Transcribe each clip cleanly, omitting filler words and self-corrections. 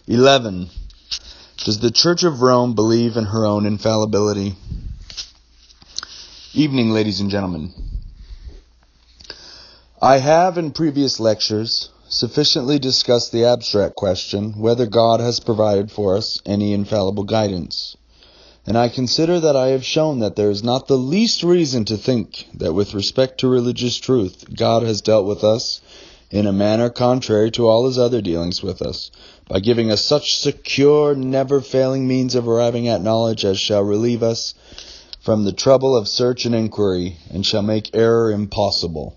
11. Does the Church of Rome believe in her own infallibility? Evening, ladies and gentlemen. I have in previous lectures sufficiently discussed the abstract question whether God has provided for us any infallible guidance. And I consider that I have shown that there is not the least reason to think that with respect to religious truth, God has dealt with us in a manner contrary to all his other dealings with us, by giving us such secure, never-failing means of arriving at knowledge as shall relieve us from the trouble of search and inquiry, and shall make error impossible.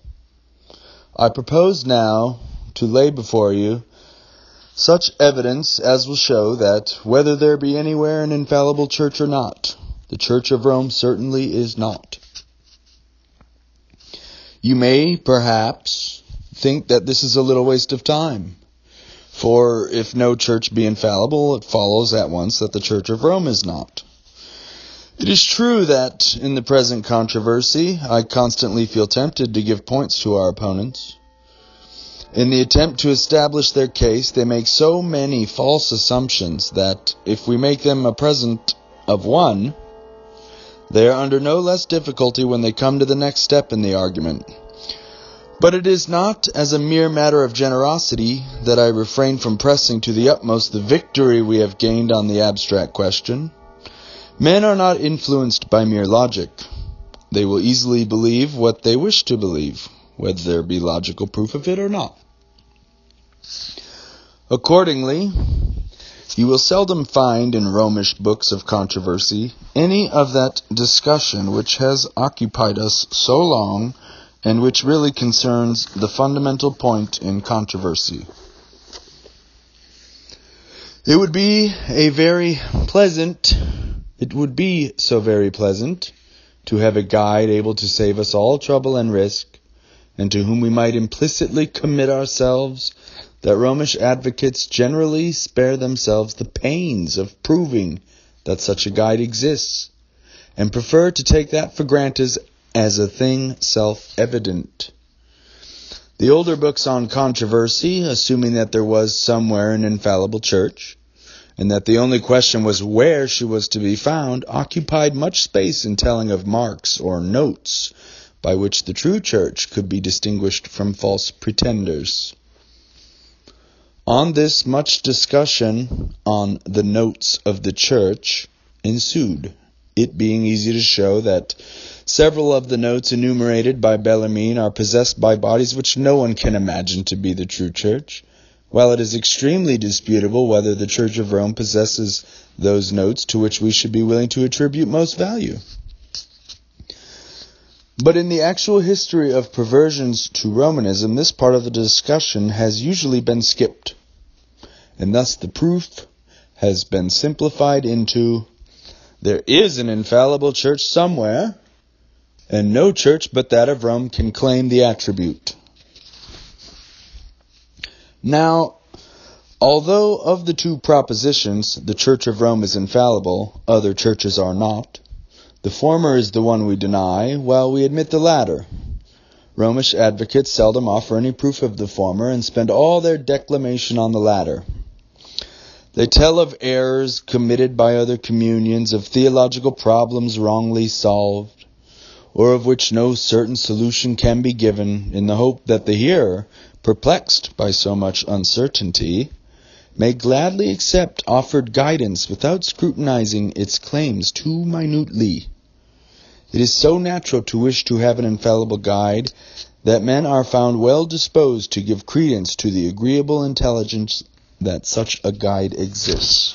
I propose now to lay before you such evidence as will show that, whether there be anywhere an infallible church or not, the Church of Rome certainly is not. You may, perhaps, think that this is a little waste of time. For if no church be infallible, it follows at once that the Church of Rome is not. It is true that in the present controversy, I constantly feel tempted to give points to our opponents. In the attempt to establish their case, they make so many false assumptions that if we make them a present of one, they are under no less difficulty when they come to the next step in the argument. But it is not as a mere matter of generosity that I refrain from pressing to the utmost the victory we have gained on the abstract question. Men are not influenced by mere logic. They will easily believe what they wish to believe, whether there be logical proof of it or not. Accordingly, you will seldom find in Romish books of controversy any of that discussion which has occupied us so long and which really concerns the fundamental point in controversy. It would be so very pleasant to have a guide able to save us all trouble and risk, and to whom we might implicitly commit ourselves, that Romish advocates generally spare themselves the pains of proving that such a guide exists, and prefer to take that for granted as a thing self-evident. The older books on controversy, assuming that there was somewhere an infallible church, and that the only question was where she was to be found, occupied much space in telling of marks or notes by which the true church could be distinguished from false pretenders. On this, much discussion on the notes of the church ensued, it being easy to show that several of the notes enumerated by Bellarmine are possessed by bodies which no one can imagine to be the true church, while it is extremely disputable whether the Church of Rome possesses those notes to which we should be willing to attribute most value. But in the actual history of perversions to Romanism, this part of the discussion has usually been skipped, and thus the proof has been simplified into: there is an infallible church somewhere, and no church but that of Rome can claim the attribute. Now, although of the two propositions, the Church of Rome is infallible, other churches are not, the former is the one we deny, while we admit the latter. Romish advocates seldom offer any proof of the former, and spend all their declamation on the latter. They tell of errors committed by other communions, of theological problems wrongly solved, or of which no certain solution can be given, in the hope that the hearer, perplexed by so much uncertainty, may gladly accept offered guidance without scrutinizing its claims too minutely. It is so natural to wish to have an infallible guide that men are found well disposed to give credence to the agreeable intelligence that such a guide exists.